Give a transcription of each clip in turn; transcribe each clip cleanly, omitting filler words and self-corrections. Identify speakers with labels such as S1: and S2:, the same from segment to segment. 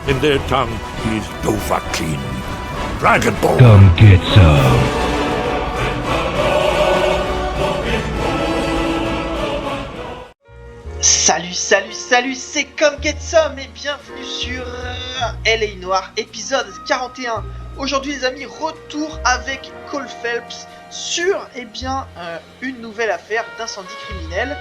S1: In their tongue, he's Dovahkiin. Dragon Ball.
S2: Come get some.
S3: Salut, c'est Come Get Some et bienvenue sur Noire, épisode 41. Aujourd'hui les amis, retour avec Cole Phelps sur une nouvelle affaire d'incendie criminel.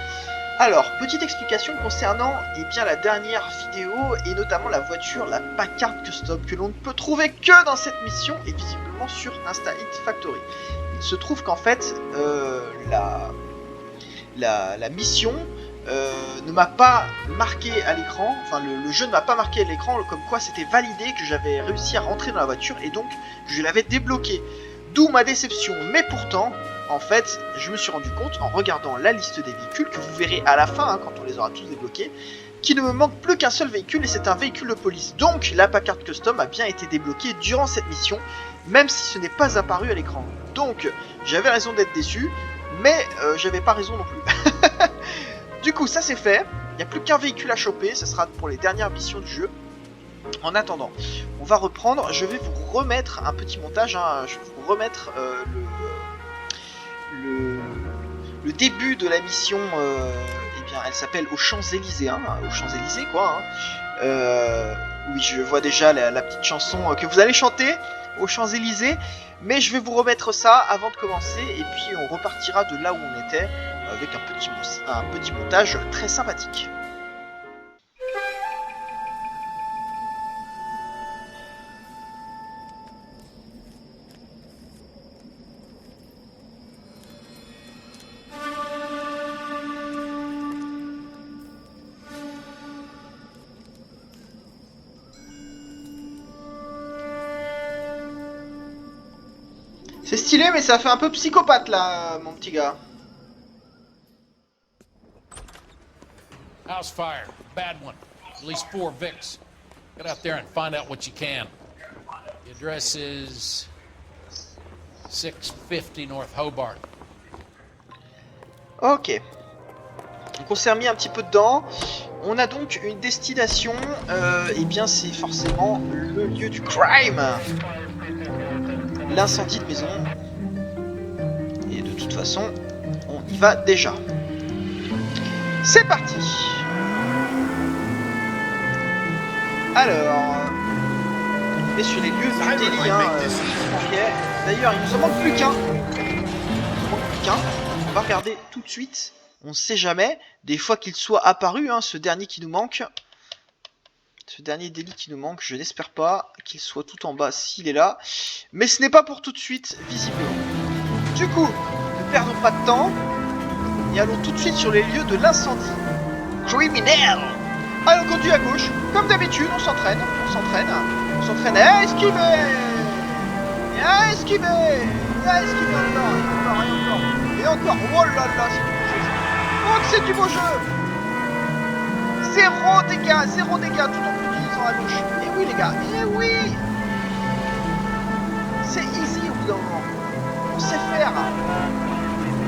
S3: Alors, petite explication concernant la dernière vidéo et notamment la voiture, la Packard Custom, que l'on ne peut trouver que dans cette mission et visiblement sur Insta Hit Factory. Il se trouve qu'en fait, la mission ne m'a pas marqué à l'écran, enfin le jeu ne m'a pas marqué à l'écran, comme quoi c'était validé, que j'avais réussi à rentrer dans la voiture et donc je l'avais débloqué. D'où ma déception, mais pourtant, en fait, je me suis rendu compte en regardant la liste des véhicules, que vous verrez à la fin, quand on les aura tous débloqués, qu'il ne me manque plus qu'un seul véhicule et c'est un véhicule de police. Donc la Packard Custom a bien été débloquée durant cette mission, même si ce n'est pas apparu à l'écran. Donc j'avais raison d'être déçu, mais j'avais pas raison non plus. Du coup, ça c'est fait, il n'y a plus qu'un véhicule à choper, ça sera pour les dernières missions du jeu. En attendant, on va reprendre, je vais vous remettre un petit montage, hein, je vais vous remettre le début de la mission, elle s'appelle aux Champs-Élysées, aux Champs-Élysées quoi. Oui, je vois déjà la petite chanson que vous allez chanter aux Champs-Élysées, mais je vais vous remettre ça avant de commencer, et puis on repartira de là où on était, avec un petit montage très sympathique. C'est stylé, mais ça fait un peu psychopathe là, mon petit gars.
S4: House fire, bad one. At least 4 Vicks. Get out there and find out what you can. The address is 650 North Hobart.
S3: Ok. Donc on s'est remis un petit peu dedans. On a donc une destination. C'est forcément le lieu du crime. L'incendie de maison. Et de toute façon, on y va déjà. C'est parti. Alors, on est sur les lieux du délit. D'ailleurs, il nous en manque plus qu'un. On va regarder tout de suite. On ne sait jamais. Des fois qu'il soit apparu, ce dernier qui nous manque. Ce dernier délit qui nous manque, je n'espère pas qu'il soit tout en bas s'il est là. Mais ce n'est pas pour tout de suite, visiblement. Du coup, ne perdons pas de temps. Et allons tout de suite sur les lieux de l'incendie. Criminels. Allez, on conduit à gauche. Comme d'habitude, on s'entraîne à esquiver. Et encore. Oh là là, c'est du beau jeu. Zéro dégâts tout en utilisant à gauche. Et oui les gars, c'est easy au bout d'un moment. On sait faire.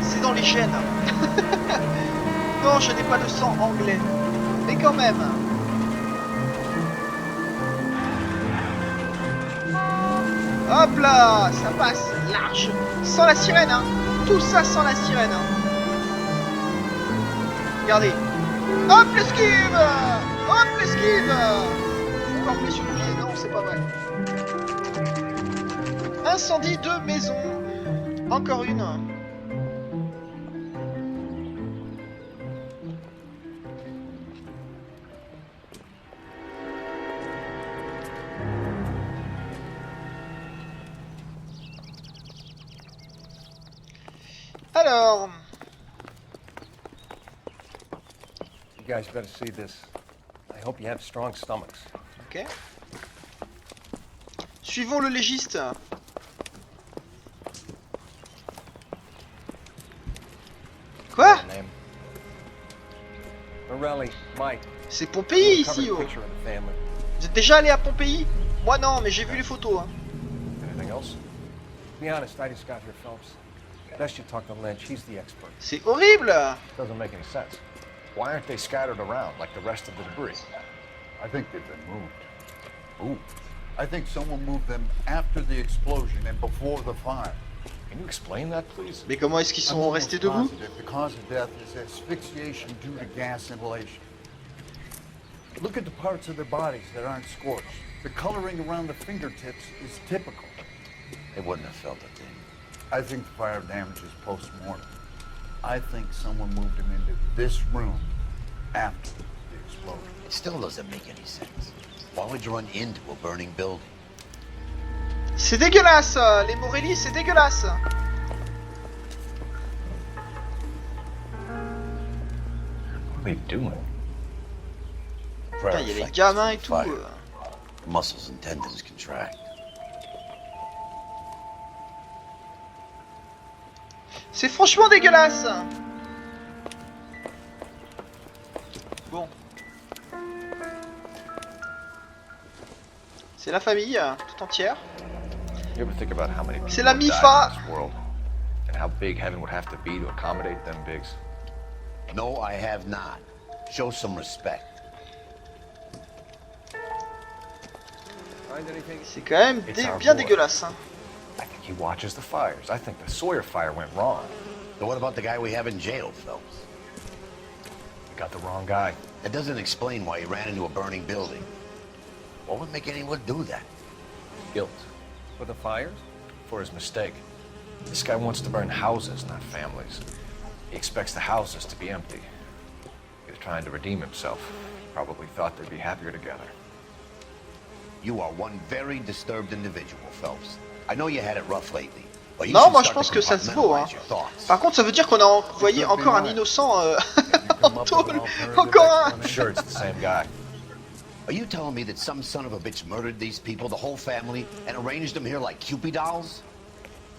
S3: C'est dans les gènes. Non, je n'ai pas de sang anglais. Mais quand même. Hop là, ça passe large. Sans la sirène, Tout ça sans la sirène, Regardez. Hop l'esquive. Encore plus sur le pied, non, c'est pas vrai. Incendie de maison. Encore une. Alors.
S5: You guys better see this. I hope you have strong stomachs.
S3: Ok. Suivons le légiste. Quoi?
S5: Morelli, Mike.
S3: C'est Pompéi ici, oh. Vous êtes déjà allé à Pompéi? Moi non, mais j'ai vu les photos.
S5: Anything else? Be honest, I just got here, Phelps. Best you talk to Lynch, he's the expert.
S3: C'est horrible.
S5: Doesn't make any sense.
S6: Why aren't they scattered around like the rest of the debris?
S7: I think they've been moved.
S2: Ooh. I think someone moved them after the explosion and before the fire.
S5: Can you explain that, please?
S3: Mais comment est-ce qu'ils
S2: I'm
S3: sont
S2: almost
S3: restés debout?
S2: positive the cause of death is asphyxiation due to gas inhalation. Look at the parts of their bodies that aren't scorched. The coloring around the fingertips is typical.
S1: They wouldn't have felt a thing.
S2: I think the fire damage is post-mortem. I think someone moved them into this room after the explosion.
S1: It still doesn't make any sense. Why would you run into a burning building?
S3: C'est dégueulasse, les Morelli, c'est dégueulasse.
S5: What are they doing?
S3: Putain, il y a les gamins et tout.
S1: The muscles and tendons contract.
S3: C'est franchement dégueulasse. Bon. C'est la famille tout entière.
S5: You ever think about how many
S3: C'est
S5: people
S3: la
S5: have died
S3: MIFA.
S5: in this world? And how big heaven would have to be to accommodate them bigs?
S1: No, I have not. Show some respect.
S5: Find anything?
S3: C'est quand même bien dégueulasse. Hein.
S5: I think he watches the fires. I think the Sawyer fire went wrong.
S1: So what about the guy we have in jail, Phelps?
S5: We got the wrong guy.
S1: That doesn't explain why he ran into a burning building. What would make anyone do that?
S5: Guilt.
S6: For the fires?
S5: For his mistake. This guy wants to burn houses, not families. He expects the houses to be empty. He's trying to redeem himself. Probably thought they'd be happier together.
S1: You are one very disturbed individual, Phelps. I know you had it rough lately. But you
S3: Non,
S1: should
S3: moi je
S1: start
S3: pense
S1: to
S3: que ça se vaut. Hein.
S1: compartmentalize your thoughts.
S3: Par contre, ça veut dire qu'on a envoyé encore un innocent en tôle. Encore un.
S5: I'm sure it's the same guy.
S1: Are you telling me that some son of a bitch murdered these people, the whole family, and arranged them here like Cupid dolls?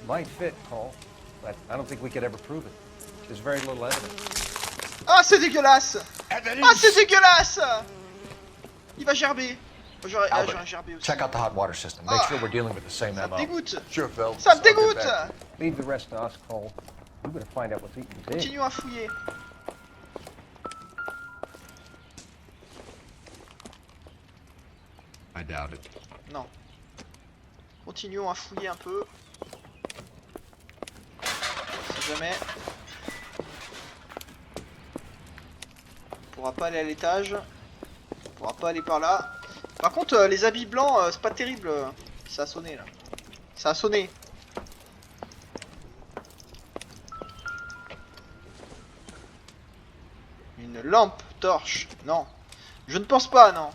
S6: Might fit, Cole, but I don't think we could ever prove it. There's very little evidence.
S3: Ah, c'est dégueulasse. Ah, c'est dégueulasse. Il va gerber. J'aurais gerbé aussi.
S5: Check out the hot water system. Make sure we're dealing with the same
S3: Ça me
S5: MO.
S3: dégoûte.
S2: Sure, Phelps.
S3: Ça me
S2: I'll get
S3: dégoûte.
S2: back.
S6: Leave the rest to us, Cole. We better find out what's eating the big.
S3: Continuons à fouiller.
S5: I doubt it.
S3: Non. Continuons à fouiller un peu. Si jamais. On pourra pas aller à l'étage. On pourra pas aller par là. Par contre, les habits blancs, c'est pas terrible. Ça a sonné là. Ça a sonné. Une lampe torche. Non. Je ne pense pas, non.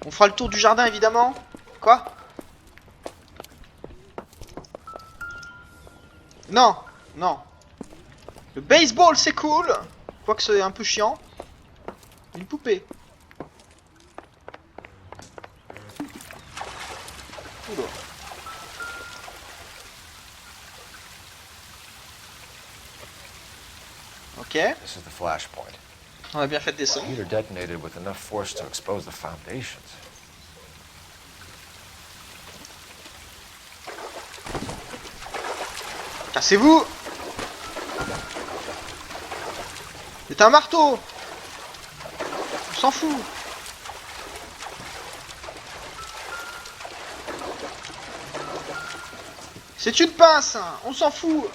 S3: On fera le tour du jardin évidemment. Quoi? Non, non. Le baseball c'est cool. Quoique c'est un peu chiant. Une poupée. Oula. Ok.
S5: This is the flashpoint.
S3: On a bien fait de descendre.
S5: Heater detonated with enough force to expose the foundations.
S3: Cassez-vous! C'est un marteau! On s'en fout! C'est une pince! On s'en fout!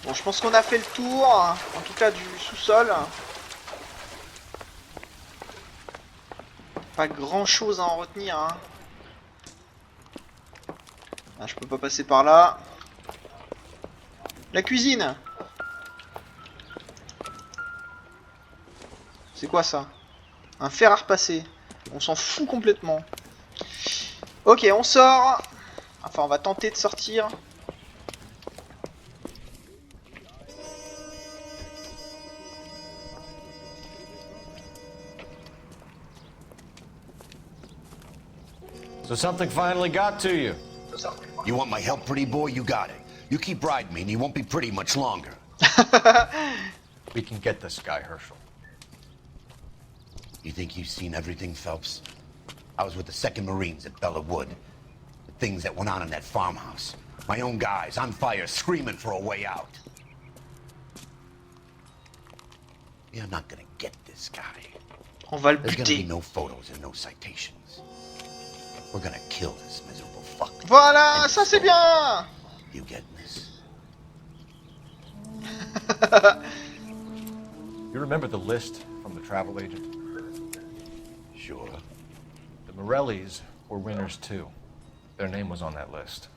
S3: Bon, je pense qu'on a fait le tour, en tout cas du sous-sol. Pas grand chose à en retenir, hein. Ah, je peux pas passer par là. La cuisine. C'est quoi ça? Un fer à repasser. On s'en fout complètement. Ok, on sort. Enfin, on va tenter de sortir.
S5: So something finally got to you.
S1: You want my help, pretty boy? You got it. You keep riding me and you won't be pretty much longer.
S5: We can get this guy, Herschel.
S1: You think you've seen everything, Phelps? I was with the 2nd Marines at Bella Wood. The things that went on in that farmhouse. My own guys on fire screaming for a way out. You're not gonna get this guy.
S3: On va le
S1: There's gonna be
S3: buter.
S1: no photos and no citations. We're gonna kill this miserable fuck.
S3: Voilà, ça c'est bien.
S1: You getting this?
S5: You remember the list from the travel agent?
S1: Sure.
S5: The Morellis were winners too. Their name was on that list.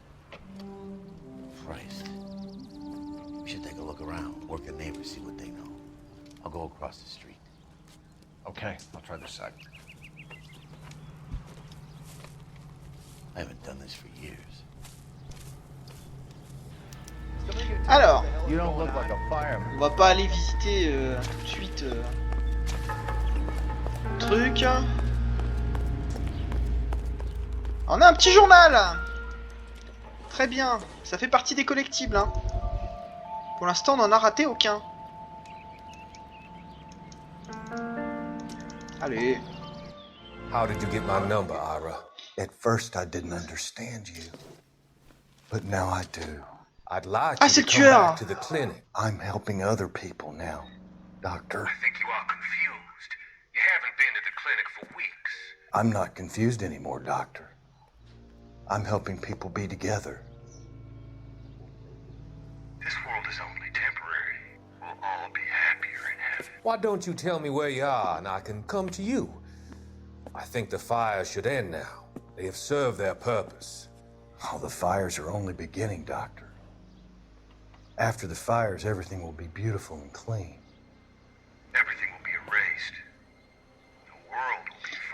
S1: Christ. We should take a look around, work a neighbor, see what they know. I'll go across the street.
S5: Okay, I'll try this side.
S1: I haven't done this for years.
S3: Alors,
S6: You don't look like a fireman.
S3: on va pas aller visiter tout de suite truc. On a un petit journal. Très bien, ça fait partie des collectibles. Hein. Pour l'instant, on en a raté aucun. Allez.
S7: How did you get my number, Ira? At first, I didn't understand you, but now I do. I'd like
S3: Ah,
S7: you
S3: c'est
S7: to
S3: le
S7: come
S3: tueur.
S7: back to the clinic. I'm helping other people now, Doctor.
S8: I think you are confused. You haven't been to the clinic for weeks.
S7: I'm not confused anymore, Doctor. I'm helping people be together.
S8: This world is only temporary. We'll all be happier in heaven.
S7: Why don't you tell me where you are and I can come to you? I think the fires should end now. They have served their purpose. Oh, the fires are only beginning, Doctor. After the fires, everything will be beautiful and clean.
S8: Everything will be erased. The world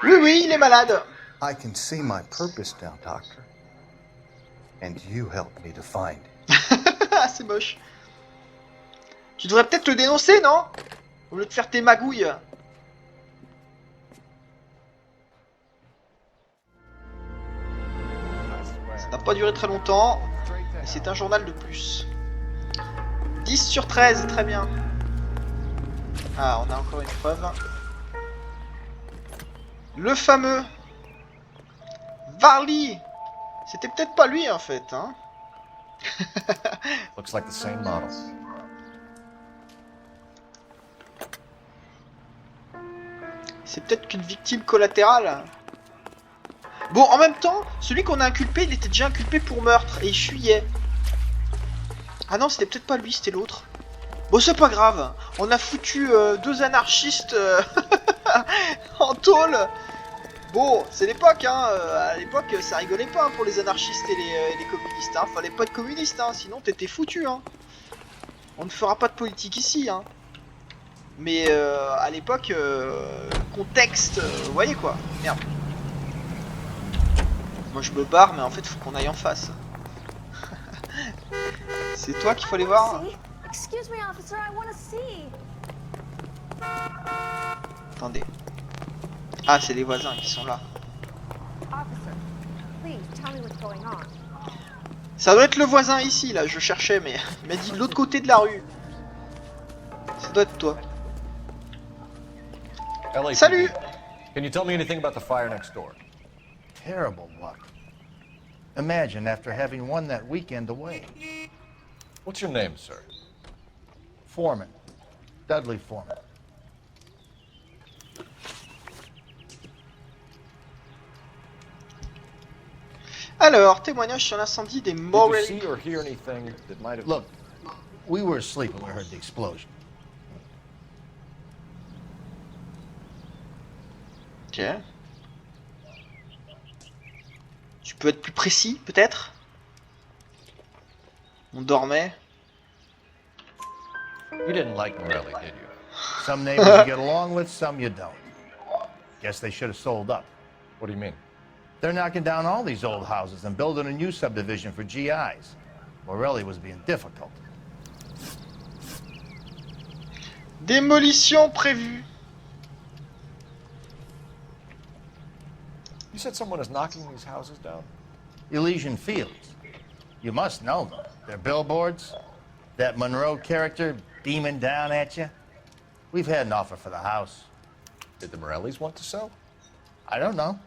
S8: will be
S3: Oui,
S8: free.
S3: oui, il est malade.
S7: I can see my purpose now, Doctor. And you helped me to find it.
S3: C'est moche. Tu devrais peut-être le dénoncer, non? Au lieu de faire tes magouilles. Ça n'a pas duré très longtemps. Et c'est un journal de plus. 10 sur 13, très bien. Ah, on a encore une preuve. Le fameux Varley. C'était peut-être pas lui en fait, hein.
S5: Looks like the same model.
S3: C'est peut-être qu'une victime collatérale. Bon, en même temps, celui qu'on a inculpé, il était déjà inculpé pour meurtre et il fuyait. Ah non, c'était peut-être pas lui, c'était l'autre. Bon, c'est pas grave. On a foutu deux anarchistes en tôle. Bon, c'est l'époque, hein. À l'époque, ça rigolait pas hein, pour les anarchistes et les communistes. Hein. Fallait pas être communiste, hein, sinon t'étais foutu. Hein. On ne fera pas de politique ici. Hein. Mais à l'époque, contexte, vous voyez quoi. Merde. Moi je me barre, mais en fait, faut qu'on aille en face. C'est toi qu'il faut aller voir.
S9: Excuse me, officer, I want to see.
S3: Attendez. Ah, c'est les voisins qui sont là.
S9: Officer, please tell me what's going on.
S3: Ça doit être le voisin ici, là. Je cherchais, mais il m'a dit de l'autre côté de la rue. Ça doit être toi.
S5: LAPD.
S3: Salut!
S5: Can you tell me anything about the fire next door?
S6: Terrible luck. Imagine after having won that weekend away.
S5: What's your name, sir?
S6: Foreman. Dudley Foreman.
S3: Alors, témoignage sur l'incendie des
S5: Did you
S3: Morelli.
S5: see or hear anything that might have...
S6: Look, we were asleep when we heard the explosion.
S3: Ok. Tu peux être plus précis, peut-être? On dormait.
S5: You didn't like Morelli, did you?
S6: Some neighbors you get along with, some you don't. Guess they should have sold up.
S5: What do you mean?
S6: They're knocking down all these old houses and building a new subdivision for GIs. Morelli was being difficult.
S3: Démolition prévue.
S5: You said someone is knocking these houses down?
S6: Elysian Fields. You must know them. Their billboards, that Monroe character beaming down at you. We've had an offer for the house.
S5: Did the Morellis want to sell?
S6: I don't know.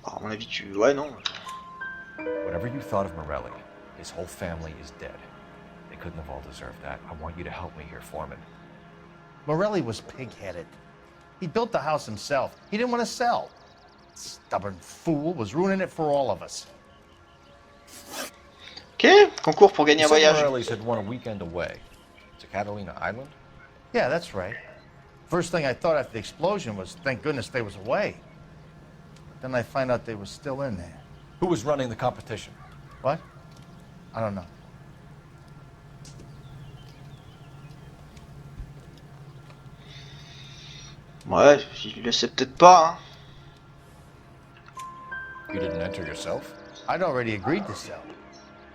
S3: Bah, à mon avis, tu... Ouais, non.
S5: Whatever you thought of Morelli, His whole family is dead. They couldn't have all deserved that. I want you to help me here, Foreman.
S6: Morelli was pig-headed. He built the house himself. He didn't want to sell. Stubborn fool was ruining it for all of us.
S3: Ok, concours pour gagner un voyage.
S5: Morelli's had won a weekend away to Catalina Island.
S6: Yeah, that's right. First thing I thought after the explosion was, thank goodness they was away. But then I find out they were still in there.
S5: Who was running the competition?
S6: What? I don't know.
S3: Ouais, il le sait peut-être pas. Hein.
S5: You didn't enter yourself?
S6: I'd already agreed to sell.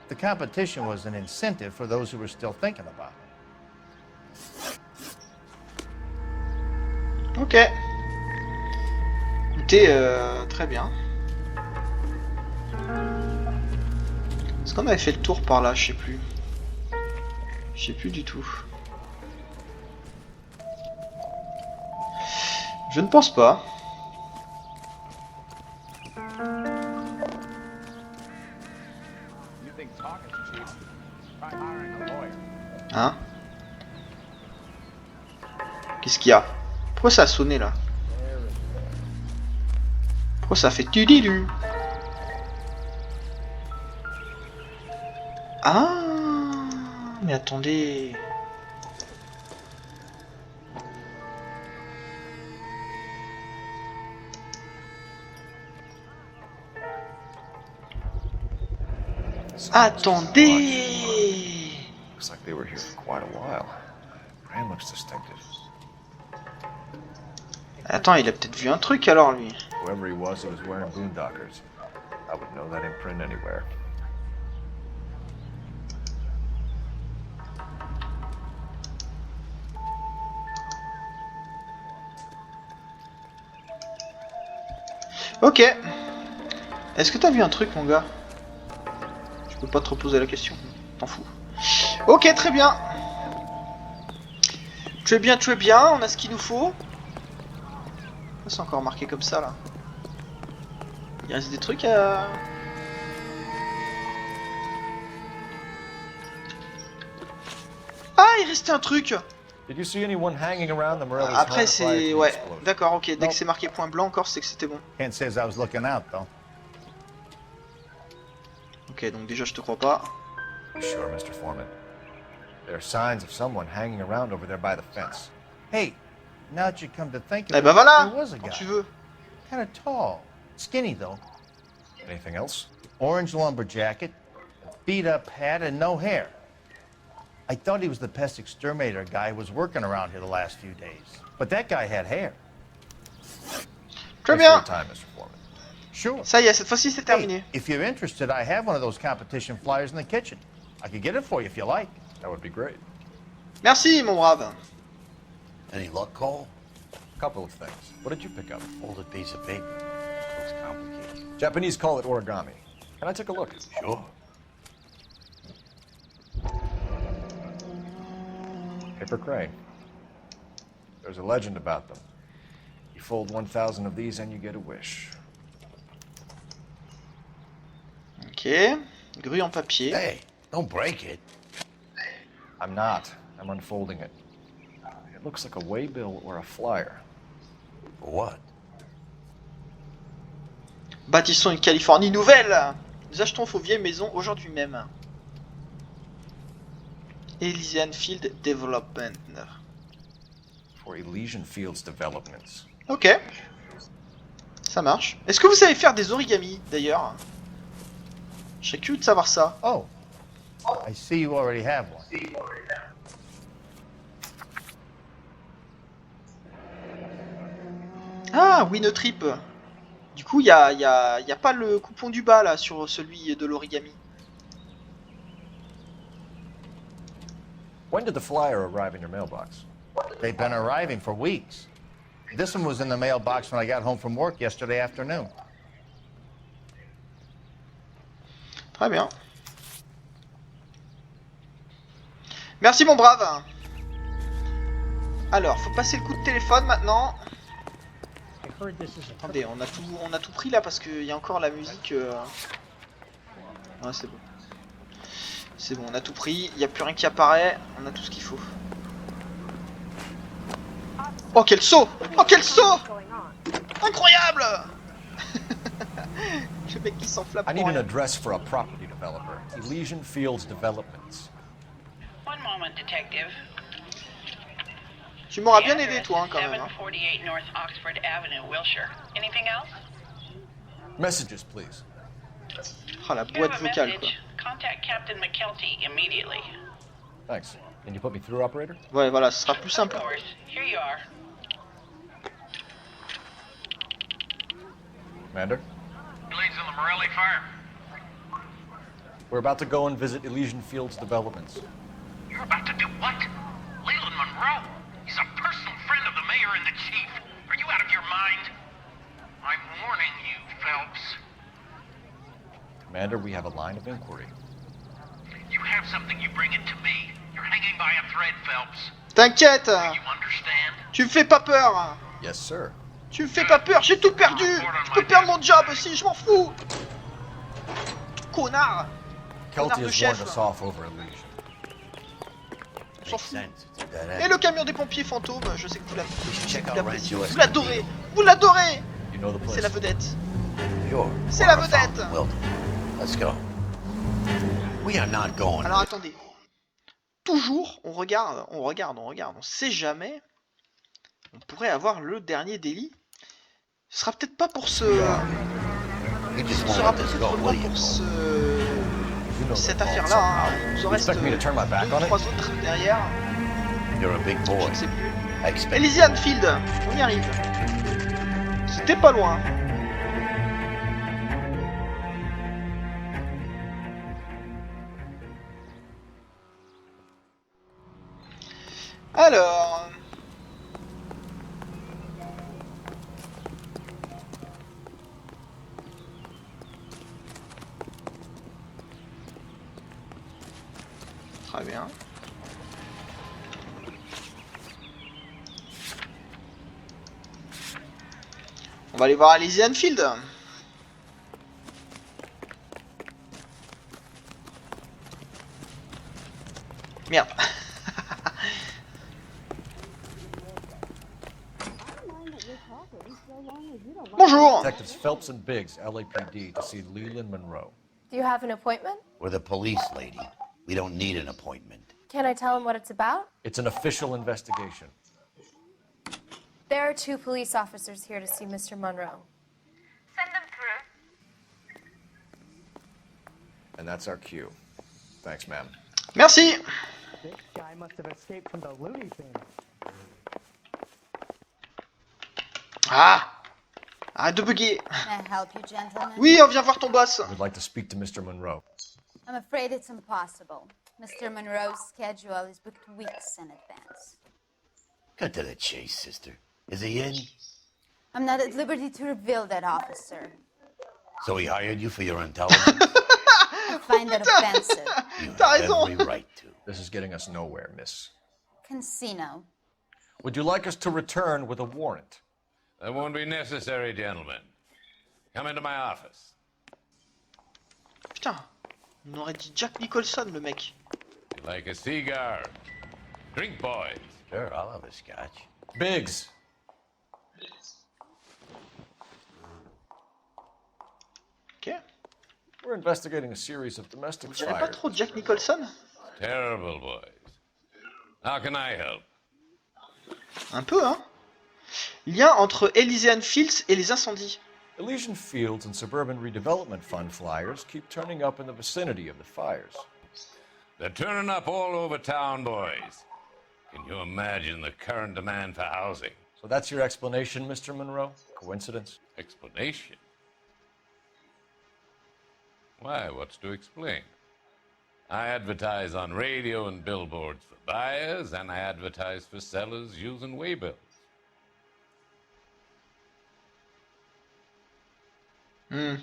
S6: The competition was an incentive for those who were still thinking about it.
S3: Ok. Écoutez, très bien. Est-ce qu'on avait fait le tour par là? Je sais plus. Je sais plus du tout. Je ne pense pas. Hein? Qu'est-ce qu'il y a? Pourquoi ça a sonné là? Pourquoi ça fait tudilu? Ah, mais attendez. Attendez.
S5: Looks like they were here for quite a while. Brand looks distinctive.
S3: Attends, il a peut-être vu un truc alors lui.
S5: Whoever he was wearing boondockers. I would know that imprint anywhere.
S3: Ok. Est-ce que t'as vu un truc, mon gars? Je peux pas te reposer la question. T'en fous. Ok, très bien. Tu es bien, tu es bien. On a ce qu'il nous faut. C'est encore marqué comme ça, là. Il reste des trucs à... Ah, il restait un truc.
S5: Did you see anyone hanging around the Morelli's
S3: Après,
S5: home prior to
S3: c'est...
S5: the
S3: Ouais,
S5: explosion?
S3: d'accord, ok. Dès
S6: Non.
S3: que c'est marqué point blanc encore, c'est que c'était bon.
S6: Can't say as I was looking out, though.
S3: Ok, donc déjà, je te crois pas.
S5: Sure, Mr. Foreman. There are signs of someone hanging around over there by the fence.
S6: Hey, now that you come to think of
S3: Eh
S6: it,
S3: ben voilà,
S6: there was a
S3: quand
S6: guy.
S3: tu veux.
S6: Kind of tall. Skinny, though.
S5: Anything else?
S6: Orange lumber jacket, beat-up hat, and no hair. I thought he was the pest exterminator guy who was working around here the last few days. But that guy had hair.
S3: Très
S5: Thanks for
S3: bien.
S5: your time, Mr. Foreman.
S6: Sure.
S3: Ça y est, cette fois-ci, c'est terminé.
S6: Hey, if you're interested, I have one of those competition flyers in the kitchen. I could get it for you if you like.
S5: That would be great.
S3: Merci, mon brave.
S1: Any luck, Cole?
S5: A couple of things. What did you pick up?
S1: Folded piece of paper. Looks complicated.
S5: Japanese call it origami. Can I take a look?
S1: Sure.
S5: Paper crane. There's a legend about them. You fold 1,000 of these and you get a wish.
S3: Ok. Grue en papier.
S1: Hey, don't break it.
S5: I'm not. I'm unfolding it. It looks like a waybill or a flyer.
S1: For what?
S3: Bâtissons une Californie nouvelle. Nous achetons vos vieilles maisons aujourd'hui même. Elysian Field Development.
S5: For Elysian Fields Developments.
S3: Ok. Ça marche. Est-ce que vous savez faire des origamis d'ailleurs? Je serais curieux de savoir ça.
S6: Oh, I see you already have one.
S3: Ah, Win Trip. Du coup, il y a pas le coupon du bas là sur celui de l'origami.
S5: When did the flyer arrive in your mailbox?
S6: They've been arriving for weeks. This one was in the mailbox when I got home from work yesterday afternoon.
S3: Très bien. Merci mon brave. Alors, faut passer le coup de téléphone maintenant. Attendez, on a tout pris là parce qu'il y a encore la musique. Ouais, c'est bon. C'est bon, on a tout pris, il n'y a plus rien qui apparaît, on a tout ce qu'il faut. Oh quel saut! Oh quel saut! Incroyable! Le mec qui s'enflamme
S5: I need
S3: pour
S5: an
S3: rien.
S5: address for a property developer. Elysian Fields Developments.
S10: One moment, detective.
S3: Tu m'auras
S10: The
S3: bien aidé
S10: address
S3: toi hein,
S10: is
S3: quand même. Hein.
S10: 748 North Oxford Avenue, Wilshire. Anything else?
S5: Messages, please.
S3: Oh la
S10: You
S3: boîte
S10: have a
S3: vocale quoi.
S10: message. Contact Captain McKelty immediately.
S5: Thanks. Can you put me through, operator?
S3: Ouais voilà, ce sera plus
S10: Of
S3: simple.
S10: course. Here you are.
S5: Commander?
S8: Leads in the Morelli fire.
S5: We're about to go and visit Elysian Fields Developments.
S8: You're about to do what? Leland Monroe? He's a personal friend of the mayor and the chief. Are you out of your mind? I'm warning you, Phelps.
S5: Commander, we have a line of inquiry.
S8: You have something, you bring it to me. You're hanging by a thread, Phelps.
S3: T'inquiète,
S8: Do you understand?
S3: tu me fais pas peur.
S5: Yes, sir.
S3: Tu me fais pas peur, j'ai tout perdu. Je peux perdre mon job aussi, je m'en fous. Connard. Connard
S5: Kelty
S3: de
S5: has
S3: chef.
S5: warned us off over Elysian.
S3: On s'en
S1: Makes
S3: fout.
S1: sense. It's a dead
S3: Et
S1: end.
S3: le camion des pompiers fantômes, je sais que vous
S1: check out
S3: l'appréciez.
S1: Ranch US
S3: Vous l'adorez.
S1: Deal.
S3: Vous l'adorez.
S5: You know the place.
S3: C'est la vedette.
S1: Sure.
S3: C'est la
S1: Water
S3: vedette.
S1: fountain, Wilton. Let's go. We are not going.
S3: Alors attendez. Toujours, on regarde. On sait jamais. On pourrait avoir le dernier délit. Ce sera peut-être pas pour ce.
S1: You just
S3: Ce
S1: won't
S3: sera
S1: let this
S3: peut-être
S1: go,
S3: pas
S1: will you?
S3: pour ce.
S5: You know
S3: Cette
S5: the vault
S3: affaire-là. Hein.
S5: somehow.
S3: Il nous en
S5: You
S3: reste
S5: expect me to turn my back on
S3: 2
S5: it?
S3: 3 autres derrière.
S1: You're a big
S3: Je
S1: boy.
S3: ne sais plus.
S1: I expect.
S3: Elysian Field, on y arrive. C'était pas loin. Alors. Très bien. On va aller voir Elysian Field. Merde. Bonjour.
S5: Detectives Phelps and Biggs, LAPD, to see Leland Monroe.
S9: Do you have an appointment?
S1: We're the police, lady. We don't need an appointment.
S9: Can I tell him what it's about?
S5: It's an official investigation.
S9: There are 2 police officers here to see Mr. Monroe.
S10: Send them through.
S5: And that's our cue. Thanks, ma'am.
S3: Merci.
S11: This guy must have escaped from the Looney Bin.
S3: Ah. Arrête de bugger.
S12: May I help you, gentlemen?
S3: Oui, on vient voir ton boss.
S5: We'd like to speak to Mr. Monroe.
S12: I'm afraid it's impossible. Mr. Monroe's schedule is booked weeks in advance.
S1: Cut to the chase, sister. Is he in?
S12: I'm not at liberty to reveal that, officer.
S1: So he hired you for your intelligence?
S12: I find that offensive.
S1: You
S3: T'as
S1: have
S3: raison.
S1: every right to.
S5: This is getting us nowhere, miss.
S12: Casino.
S5: Would you like us to return with a warrant?
S7: That won't be necessary, gentlemen. Come into my office.
S3: Putain, on aurait dit Jack Nicholson, le mec.
S7: You like a cigar? Drink, boys.
S1: Sure, I'll have a scotch.
S5: Biggs!
S3: Ok.
S5: We're investigating a series of domestic
S3: On dirait pas
S5: fires.
S3: trop Jack Nicholson?
S7: Terrible, boys. How can I help?
S3: Un peu, hein. Lien entre Elysian Fields et les incendies.
S5: Elysian Fields and Suburban Redevelopment Fund flyers keep turning up in the vicinity of the fires.
S7: They're turning up all over town, boys. Can you imagine the current demand for housing?
S5: So that's your explanation, Mr. Monroe? Coincidence?
S7: Explanation? Why, what's to explain? I advertise on radio and billboards for buyers, and I advertise for sellers using waybills.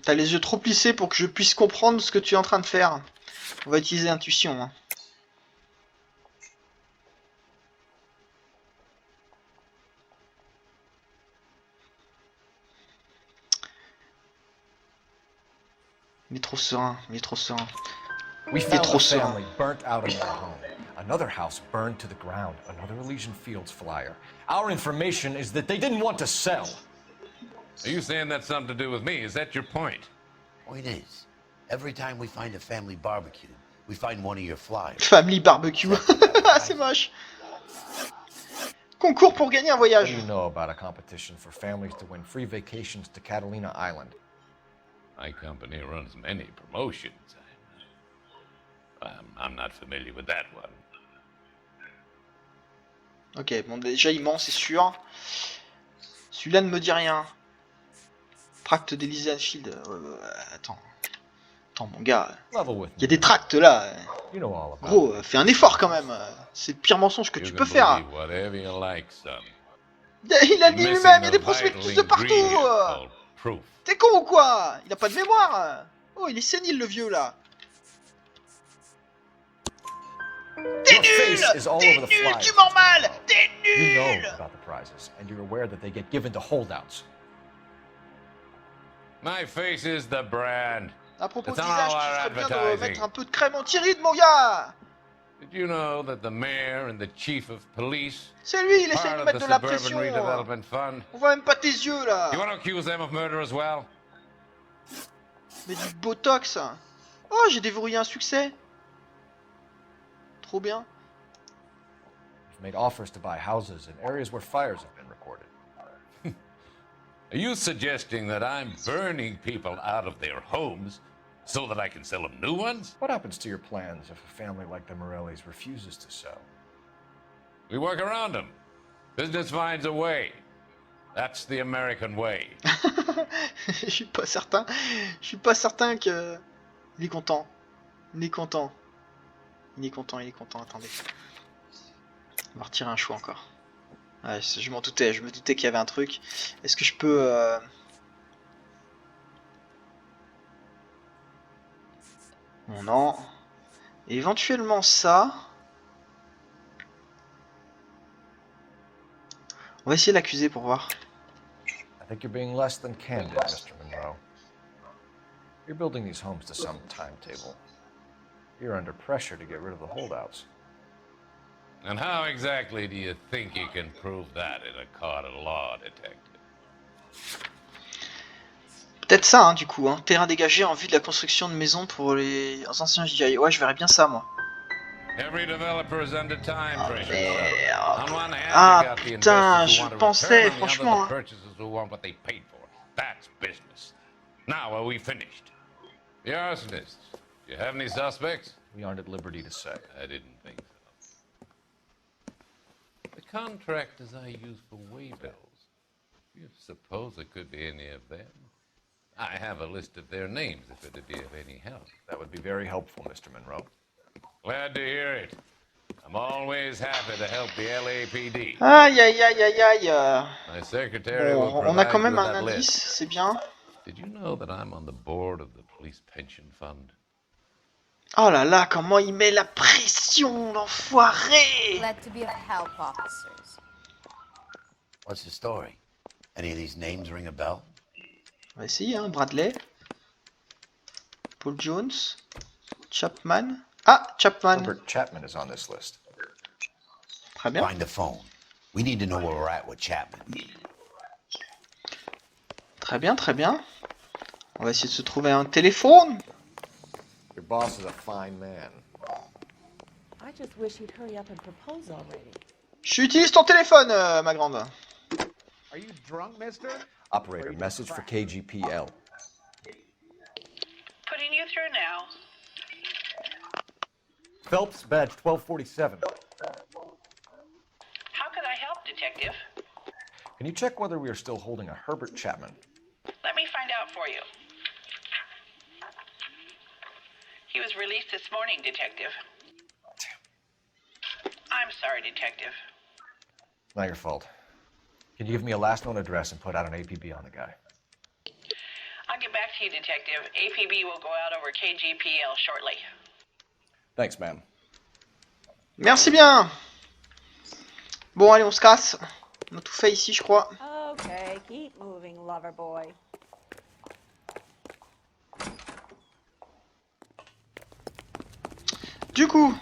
S3: T'as les yeux trop plissés pour que je puisse comprendre ce que tu es en train de faire. On va utiliser intuition. Hein. Il est trop serein, il est trop serein.
S5: We
S3: Il est
S5: found
S3: trop
S5: a
S3: serein.
S5: family burnt out in their home. Another house burned to the ground. Another Elysian Fields flyer. Our information is that they didn't want to sell.
S7: Are you saying that's something to do with me? Is that your point?
S1: Point is, every time we find a family barbecue, we find one of your flyers.
S3: Family barbecue. C'est moche. Concours pour gagner un
S5: What
S3: voyage.
S5: do you know about a competition for families to win free vacations to Catalina Island?
S7: My company runs many promotions. I'm not familiar with that one.
S3: Ok, bon déjà il ment, c'est sûr. Celui-là ne me dit rien. Tract d'Elysian Field. Attends. Attends mon gars.
S5: Level with
S3: Il y a des tracts là.
S5: You know all about
S3: Gros, fais un effort quand même. C'est le pire mensonge que tu peux faire.
S7: Whatever you like, son.
S3: Il a dit lui-même, il y a des prospectus de partout. T'es con ou quoi? Il a pas de mémoire. Oh, il est sénile le vieux là. T'es nul! T'es nul! Tu mens mal! T'es
S5: You know
S3: nul!
S5: about the prizes, and you're aware that they get given to holdouts.
S7: My face is the brand.
S3: À propos de
S7: It's
S3: visage,
S7: all
S3: tu
S7: our
S3: ferais bien de
S7: advertising.
S3: mettre un peu de crème anti-rides, mon gars!
S7: Did you know that the mayor and the chief of police
S3: C'est lui, il essaie
S7: part
S3: de
S7: of
S3: mettre
S7: the
S3: de la
S7: Suburban
S3: pression.
S7: Redevelopment Fund?
S3: On voit même pas tes yeux là.
S7: You want to accuse them of murder as well?
S3: Mais du botox. Oh, j'ai déverrouillé un succès. Trop bien.
S5: We've made offers to buy houses in areas where fires have been recorded.
S7: Are you suggesting that I'm burning people out of their homes so that I can sell them new ones?
S5: What happens to your plans if a family like the Morellis refuses to sell?
S7: We work around them. Business finds a way. That's the American way.
S3: Je suis pas certain. Je suis pas certain que. Il est content. Il est content. Il est content, il est content. Attendez. On va retirer un choix encore. Ouais, je m'en doutais. Je me doutais qu'il y avait un truc. Est-ce que je peux. Bon, non. Et éventuellement ça. On va essayer de l'accuser pour voir.
S5: I think you're being less than candid, Mr. Monroe. You're building these homes to some timetable. You're under pressure to get rid of the holdouts.
S7: And how exactly do you think you can prove that in a court of law, detective?
S3: Peut-être ça, hein, du coup. Hein. Terrain dégagé en vue de la construction de maisons pour les anciens GI. Ouais, je verrais bien ça, moi.
S7: Every developer is under time pressure. On one hand,
S3: Ah,
S7: you got the
S3: putain,
S7: investors who
S3: je
S7: want a
S3: pensais,
S7: return, on the other,
S3: franchement.
S7: the purchasers who want what they paid for. That's business. Now, are we finished? The arsonists. Do you have any suspects?
S5: We aren't at liberty to say.
S7: I didn't think so. The contractors I use for waybills. Do you suppose it could be any of them? I have a list of their names if it'd be of any help.
S5: That would be very helpful, Mr. Monroe.
S7: Glad to hear it. I'm always happy to help the LAPD.
S3: Aïe, aïe, aïe, aïe, aïe.
S7: My secretary will
S3: Bon, on a
S7: provide
S3: quand
S7: you
S3: même
S7: with
S3: un
S7: that
S3: indice,
S7: list.
S3: c'est bien.
S7: Did you know that I'm on the board of the police pension fund?
S3: Oh là là, comment il met la pression, l'enfoiré!
S9: Glad to be of help, officers.
S1: What's the story? Any of these names ring a bell?
S3: On va essayer, hein, Bradley. Paul Jones. Chapman. Ah, Chapman.
S5: Herbert Chapman is on this list.
S3: Très bien.
S1: Find the phone. We need to know where we're at with Chapman.
S3: Très bien, très bien. On va essayer de se trouver un téléphone.
S5: Your boss is a fine man.
S13: I just wish he'd hurry up and propose already.
S3: J'utilise ton téléphone, ma grande.
S14: Are you drunk, mister?
S5: Operator, message for KGPL.
S10: Putting you through now.
S5: Phelps, badge 1247.
S10: How could I help, Detective?
S5: Can you check whether we are still holding a Herbert Chapman?
S10: Let me find out for you. He was released this morning, Detective. I'm sorry, Detective.
S5: Not your fault. Can you give me a last known address and put out an APB on the guy?
S10: I'll get back to you, Detective. APB will go out over KGPL shortly.
S5: Thanks, ma'am.
S3: Merci bien. Bon, allez, on se casse. On a tout fait ici, je crois.
S13: Okay, keep moving, lover boy.
S3: Du coup,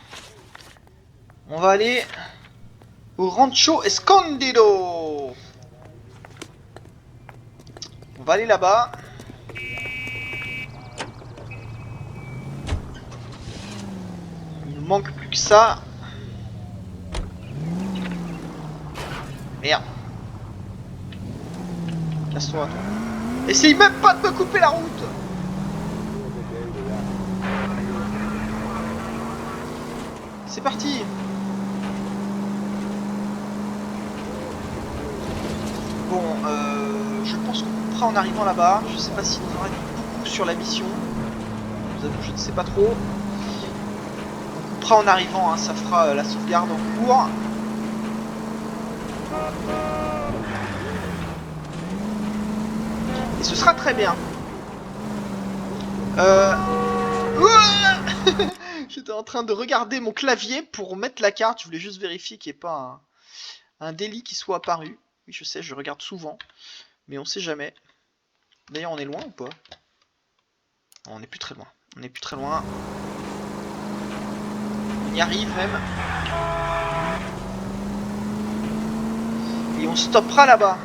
S3: on va aller au Rancho Escondido. On va aller là-bas. Il nous manque plus que ça. Merde. Casse-toi, toi. Essaye même pas de me couper la route. C'est parti. Bon, je pense qu'on coupera en arrivant là-bas. Je sais pas s'il nous en reste beaucoup sur la mission. Je vous avoue, je ne sais pas trop. On coupera en arrivant, hein, ça fera la sauvegarde en cours. Et ce sera très bien. J'étais en train de regarder mon clavier pour mettre la carte. Je voulais juste vérifier qu'il n'y ait pas un délit qui soit apparu. Oui, je sais, je regarde souvent. Mais on sait jamais. D'ailleurs, on est loin ou pas? On n'est plus très loin. On n'est plus très loin. On y arrive même. Et on stoppera là-bas.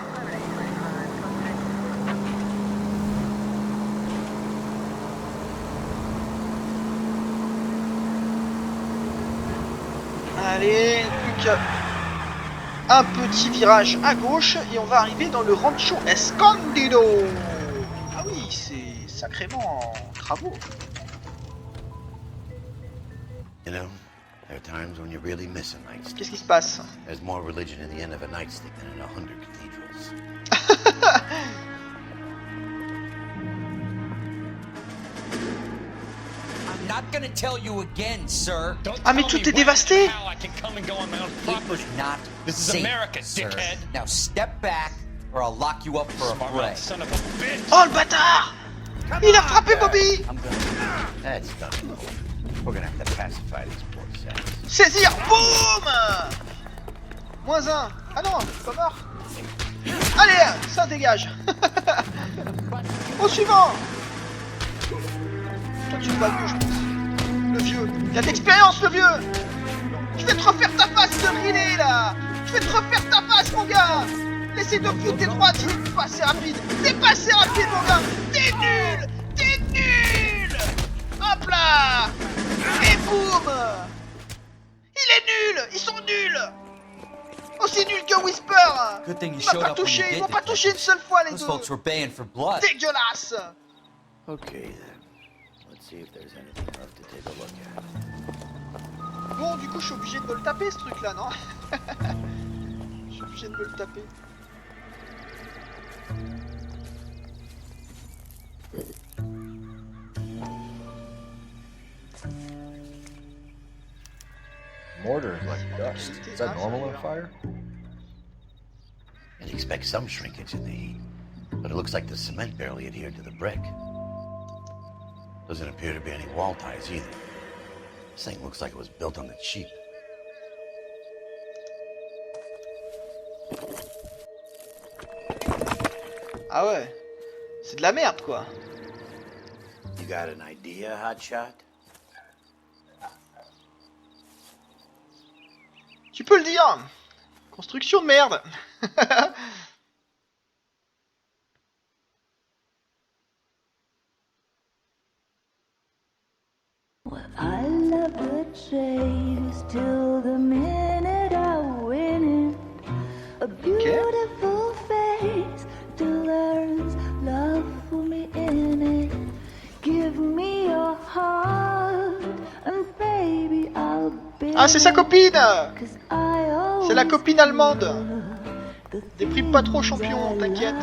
S3: Allez, plus qu'un petit virage à gauche et on va arriver dans le Rancho Escondido. Ah oui, c'est sacrément en travaux.
S1: You know, there are times when you really miss a nightstick.
S3: Qu'est-ce qui se passe?
S1: There's more religion in the end of a nightstick than in 100 cathedrals.
S15: Not gonna tell you again, sir.
S3: Ah mais tout est dévasté.
S15: It was not safe, sir. Now step back, or I'll lock you up for a fray.
S3: Oh le bâtard! Il a frappé Bobby!
S1: That's done. We're gonna have to pacify these poor sacks.
S3: Saisir, boum! -1. Ah non, pas mort. Allez, ça dégage. Au suivant. Toi tu vas mieux, je pense. Le vieux, il a de l'expérience, le vieux. Je vais te refaire ta face de grillé là. Je vais te refaire ta face, mon gars. Laissez de foutre tes droites, il est pas assez rapide. T'es pas assez rapide, mon gars. T'es nul. T'es nul. Hop là. Et boum. Il est nul. Ils sont nuls. Aussi nul que Whisper.
S15: Good thing you
S3: Ils vont
S15: showed
S3: pas
S15: up when you
S3: toucher, ils
S15: did.
S3: vont pas toucher une seule fois les
S15: Those
S3: deux.
S15: folks were baying for blood.
S3: Dégueulasse.
S1: Okay then. Let's see if there's anything left to take a look at.
S3: Bon, du coup, je suis obligé de me le taper ce truc là, non? Je suis obligé de me le taper.
S5: Mortar is like dust. Is that normal in a fire?
S1: You'd expect some shrinkage in the heat, but it looks like the cement barely adhered to the brick. Doesn't appear to be any wall ties either. This thing looks like it was built on the cheap.
S3: Ah ouais, c'est de la merde quoi.
S1: You got an idea, Hotshot?
S3: Tu peux le dire. Construction de merde.
S16: I love the chase till the minute I win it. A beautiful face still learns love for me in it. Give me your heart and baby I'll be.
S3: Ah, c'est sa copine. C'est la copine allemande. Déprime pas trop, champion, t'inquiète.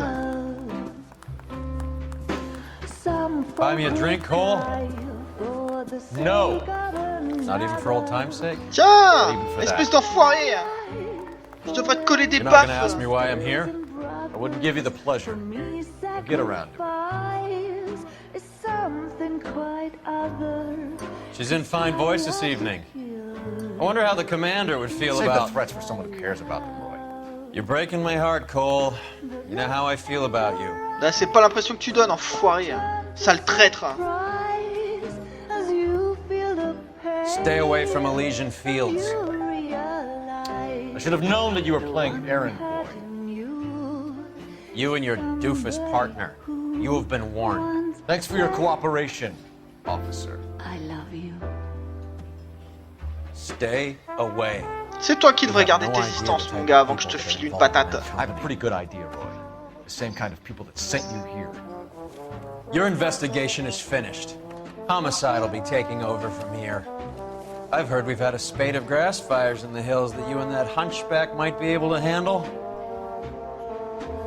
S17: Buy me a drink, Cole? No. Not even for old time's sake?
S3: Tiens, espèce d'enfoiré. Je devrais te coller des
S17: You're not gonna
S3: baffes.
S17: ask me why I'm here? I wouldn't give you the pleasure. I'll get around to it. She's in fine voice this evening. I wonder how the commander would feel
S5: Save
S17: about...
S5: the threats for someone who cares about them, Roy.
S17: You're breaking my heart, Cole. You know how I feel about you.
S3: Là, c'est pas l'impression que tu donnes, enfoiré. Sale traître.
S17: Stay away from Elysian fields. I should have known that you were playing errand boy. You and your doofus partner. You have been warned. Thanks for your cooperation, officer.
S16: I love you.
S17: Stay away.
S3: C'est toi qui devrais garder tes distances, mon gars, avant que je te file une patate.
S17: I have a pretty good idea, Roy. The same kind of people that sent you here. Your investigation is finished. Homicide will be taking over from here. I've heard we've had a spate of grass fires in the hills that you and that hunchback might be able to handle.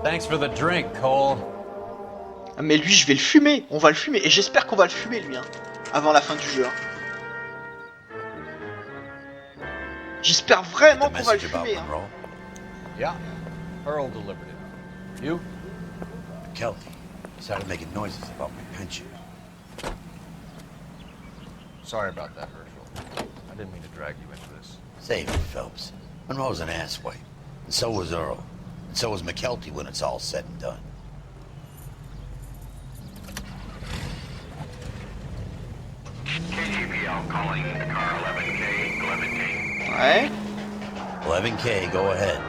S17: Thanks for the drink, Cole.
S3: Mais lui, je vais le fumer. On va le fumer. Et j'espère qu'on va le fumer, lui, hein, avant la fin du jeu. Hein. J'espère vraiment qu'on va le fumer. Hein.
S17: Yeah, Earle delivered it. You?
S1: Kelty started making noises about my pension.
S17: Sorry about that, Herschel. I didn't mean to drag you into this.
S1: Save me, Phelps. Monroe's an asswipe. And so was Earle. And so was McKelty when it's all said and done.
S8: KGPL calling the car 11K, 11K.
S3: Ouais.
S1: 11K, go ahead.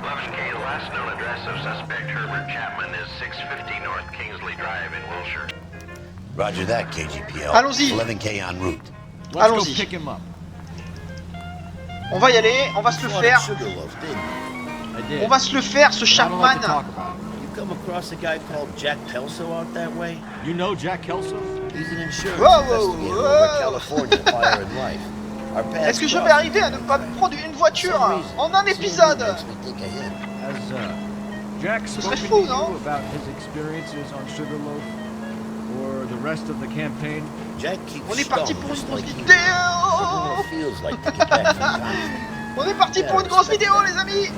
S8: 11K, the last known address of suspect Herbert Chapman is 650 North Kingsley Drive in Wilshire.
S1: Roger that, KGPL.
S3: Allons-y.
S1: 11K en route.
S3: Allons-y. On va y aller, on va se le faire. On va se le faire, ce Chapman.
S6: You come across a guy called Jack Kelso out that way?
S17: You know Jack Kelso?
S6: He's an insurance
S3: Whoa,
S6: investigator over California Fire and Life. Our paths
S3: Est-ce que je vais arriver à ne pas prendre une voiture en un épisode?
S14: Jack
S3: Ce serait
S14: spoken
S3: fou,
S14: to
S3: non?
S14: you about his experiences on Sugarloaf or the rest of the campaign?
S6: Jack keeps
S3: On est parti pour une
S6: stoned
S3: grosse
S6: just like you.
S3: vidéo.
S6: It feels like to get back from time.
S3: On est parti pour une grosse vidéo, les amis.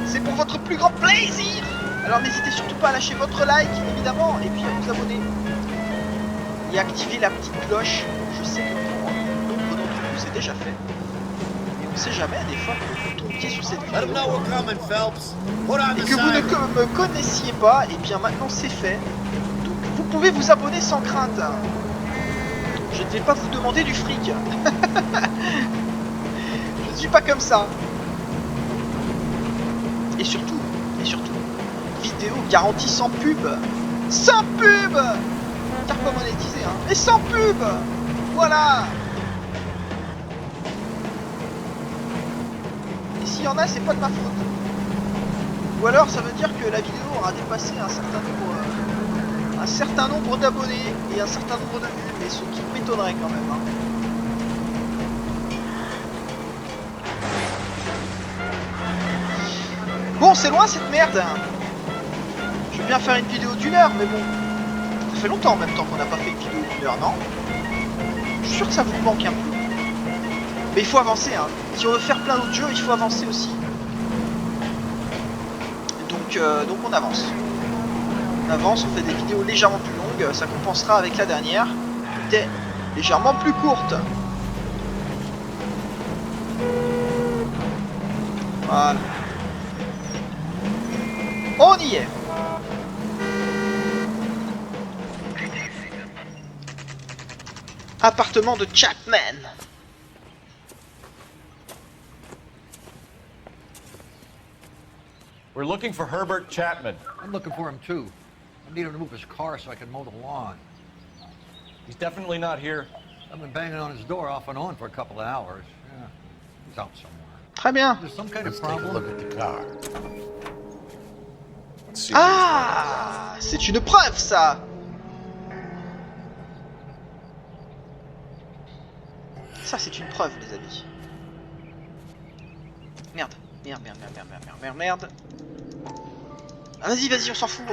S3: C'est pour votre plus grand plaisir. Alors n'hésitez surtout pas à lâcher votre like, évidemment, et puis à vous abonner. Et activer la petite cloche. Je sais que pour nombre d'entre vous, c'est déjà fait. Et on sait jamais, des fois, que vous tombiez sur cette vidéo. Et que vous ne me connaissiez pas, et bien maintenant c'est fait. Donc vous pouvez vous abonner sans crainte. Je ne vais pas vous demander du fric. Je ne suis pas comme ça. Et surtout, vidéo garantie sans pub. Sans pub. Car comme on est disait, hein. Et sans pub. Voilà. Et s'il y en a, c'est pas de ma faute. Ou alors ça veut dire que la vidéo aura dépassé un certain nombre d'abonnés et un certain nombre de vues, mais ce qui m'étonnerait quand même. Hein. Bon, c'est loin cette merde. Je veux bien faire une vidéo d'1 heure, mais bon, ça fait longtemps en même temps qu'on n'a pas fait une vidéo d'1 heure, non? Je suis sûr que ça vous manque un peu. Mais il faut avancer, hein. Si on veut faire plein d'autres jeux, il faut avancer aussi. Donc on avance. On avance, on fait des vidéos légèrement plus longues, ça compensera avec la dernière, qui était légèrement plus courte. Voilà. On y est. Appartement de Chapman.
S17: We're looking for Herbert Chapman.
S18: I'm looking for him too. I need him to move his car so I can mow the lawn.
S17: He's definitely not here.
S18: I've been banging on his door off and on for a couple of hours. Yeah, he's out somewhere.
S3: Très bien.
S18: There's some kind
S1: Let's
S18: of
S1: take a
S18: problem.
S1: look at the car.
S3: Ah, c'est une preuve ça. Ça c'est une preuve les amis. Merde. Ah, vas-y, on s'en fout,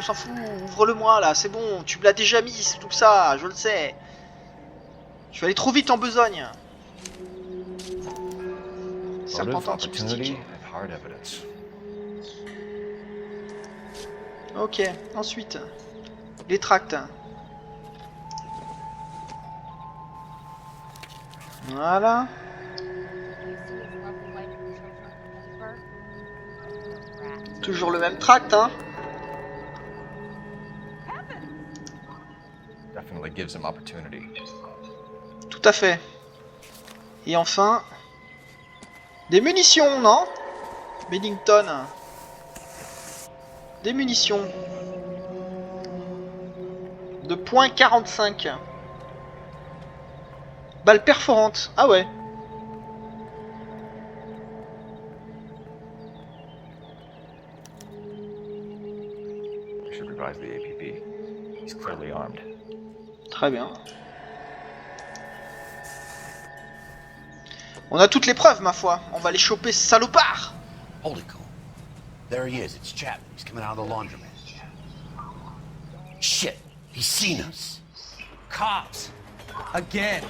S3: ouvre-le-moi là, c'est bon, tu me l'as déjà mis, tout ça, je le sais. Je suis allé trop vite en besogne. Serpentin type stick. Ok, ensuite, les tracts. Voilà. Toujours le même tract, hein.
S5: Definitely gives him opportunity.
S3: Tout à fait. Et enfin... Des munitions, non? Bennington. Des munitions. De .45. Balles perforantes. Ah ouais.
S5: We should revise the APB. He's clearly armed.
S3: Très bien. On a toutes les preuves, ma foi. On va les choper, ce salopard.
S1: Hold it, Cole. There he is. It's Chapman. He's coming out of the laundromat. Shit. He's seen us.
S17: Cops! Again!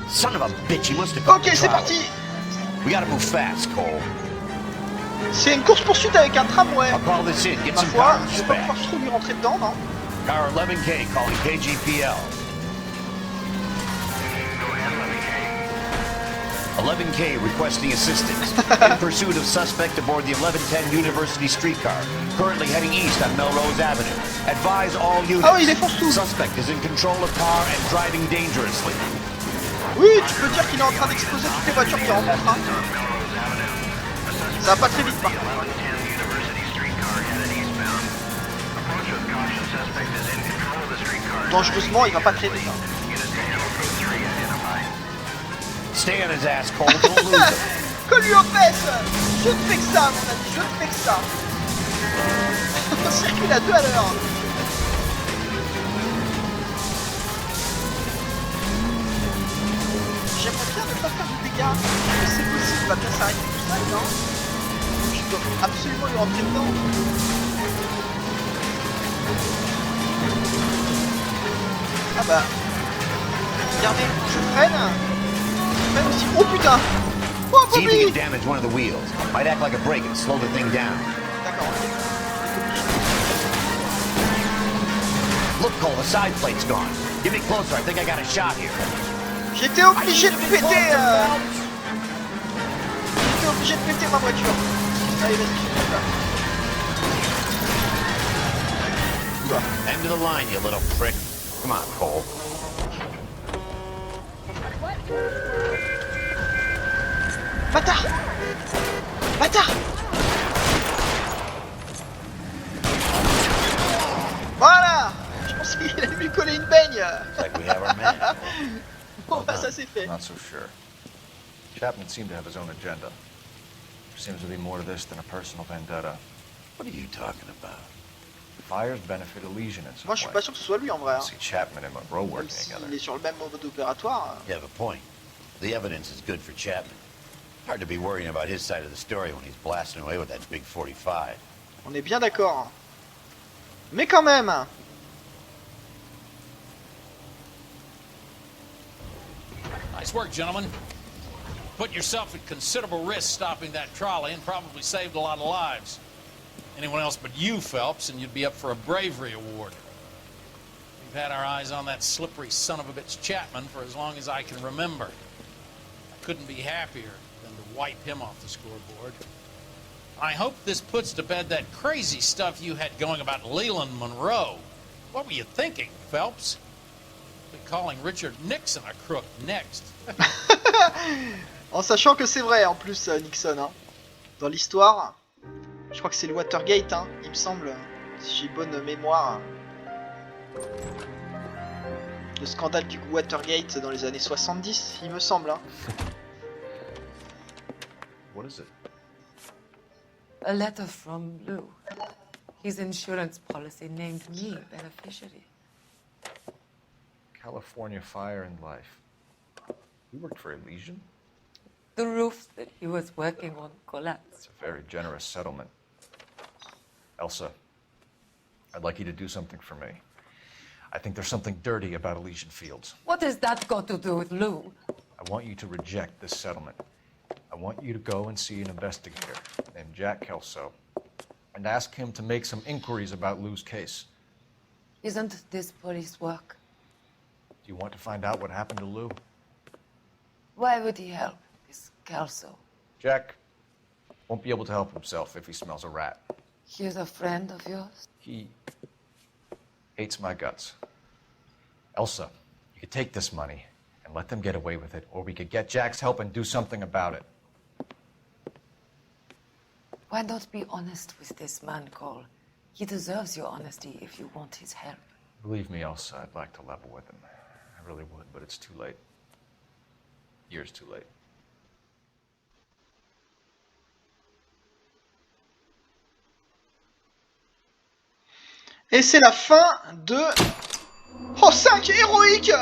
S1: Son of a bitch, he must have got
S3: Ok, c'est parti.
S1: We gotta move fast, Cole.
S3: C'est une course-poursuite avec un tramway.
S1: I'll call this in. Get
S3: Ma
S1: some
S3: foi,
S1: cars
S3: je vais pas
S1: back.
S3: pouvoir trop lui rentrer dedans, non?
S1: Car 11K calling KGPL. 11K requesting assistance in pursuit of suspect aboard the 1110 University streetcar, currently heading east on Melrose Avenue. Advise all units.
S3: Ah oui, il défonce tout.
S1: Suspect is in control of car and driving dangerously.
S3: Oui, tu peux dire qu'il est en train d'exploser toutes les voitures qui rencontrent. Hein. Ça va pas très vite, par contre. Dangereusement, il va pas très vite. Hein.
S1: Stay on his ass, Cole. Don't lose him.
S3: Colle-lui aux fesses. Je ne fais que ça, mon ami, je ne fais que ça. On circule à 2 à l'heure. J'aimerais bien ne pas faire de dégâts. Mais c'est possible, il va bien s'arrêter tout seul, non? Je dois absolument lui rentrer dedans. Ah bah... Regardez, je freine. Même aussi... Oh putain! Oh,
S1: See if you can damage one of the wheels. Might act like a brake and slow the thing down.
S3: D'accord.
S1: Look, Cole, the side plate's gone. Get me closer. I think I got a shot here.
S3: J'étais obligé de péter... J'étais obligé de péter ma voiture. Allez, vas-y, je fais ça.
S1: End of the line, you little prick. Come on, Cole.
S3: Bâtard! Bâtard! Voilà! Je pense qu'il allait lui coller une baigne!
S5: Like we have our man.
S3: Bon bah ça c'est fait.
S5: Not so sure. Chapman seemed to have his own agenda. There seems to be more to this than a personal vendetta.
S1: What are you talking about?
S5: Fires benefit Elysian in some
S3: Moi je suis
S5: way.
S3: pas sûr que ce soit lui en vrai. Hein.
S5: See Chapman and Monroe
S3: Même
S5: working
S3: s'il
S5: together.
S3: est sur le même mode opératoire.
S1: You have a point. The evidence is good for Chapman. Hard to be worrying about his side of the story when he's blasting away with that big 45.
S3: On est bien d'accord. Mais quand même.
S4: Nice work, gentlemen. Put yourself at considerable risk stopping that trolley and probably saved a lot of lives. Anyone else but you, Phelps, and you'd be up for a bravery award. We've had our eyes on that slippery son of a bitch Chapman for as long as I can remember. I couldn't be happier than to wipe him off the scoreboard. I hope this puts to bed that crazy stuff you had going about Leland Monroe. What were you thinking, Phelps? Be calling Richard Nixon a crook next.
S3: En sachant que c'est vrai en plus Nixon. Hein. Dans l'histoire, je crois que c'est le Watergate, hein, il me semble, si j'ai bonne mémoire. Le scandale du Watergate dans les années 70, il me semble. Hein.
S5: What is it?
S13: A letter from Lou. His insurance policy named me beneficiary.
S5: California Fire and Life. You worked for Elysian?
S13: The roof that he was working on collapsed.
S5: It's a very generous settlement. Elsa, I'd like you to do something for me. I think there's something dirty about Elysian Fields.
S13: What has that got to do with Lou?
S5: I want you to reject this settlement. I want you to go and see an investigator named Jack Kelso and ask him to make some inquiries about Lou's case.
S13: Isn't this police work?
S5: Do you want to find out what happened to Lou?
S13: Why would he help this Kelso?
S5: Jack won't be able to help himself if he smells a rat.
S13: He's a friend of yours?
S5: He Hates my guts. Elsa, you could take this money and let them get away with it, or we could get Jack's help and do something about it.
S13: Why not be honest with this man, Cole? He deserves your honesty if you want his help.
S5: Believe me, Elsa, I'd like to level with him. I really would, but it's too late. Years too late.
S3: Et c'est la fin de... Oh, 5 héroïques!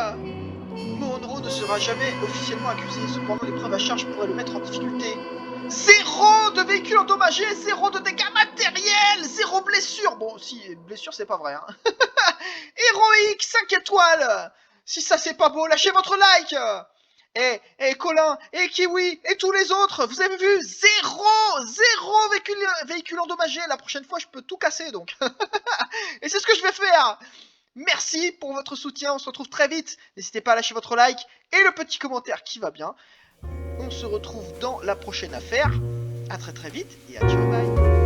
S3: Monroe ne sera jamais officiellement accusé, cependant les preuves à charge pourraient le mettre en difficulté. 0 de véhicules endommagés, 0 de dégâts matériels, 0 blessure. Bon, si, blessure c'est pas vrai. Hein. Héroïque, 5 étoiles. Si ça c'est pas beau, lâchez votre like. Et Colin, et Kiwi, et tous les autres, vous avez vu, 0 véhicule endommagé. La prochaine fois, je peux tout casser, donc. Et c'est ce que je vais faire. Merci pour votre soutien, on se retrouve très vite. N'hésitez pas à lâcher votre like et le petit commentaire qui va bien. On se retrouve dans la prochaine affaire. À très vite et adieu, bye.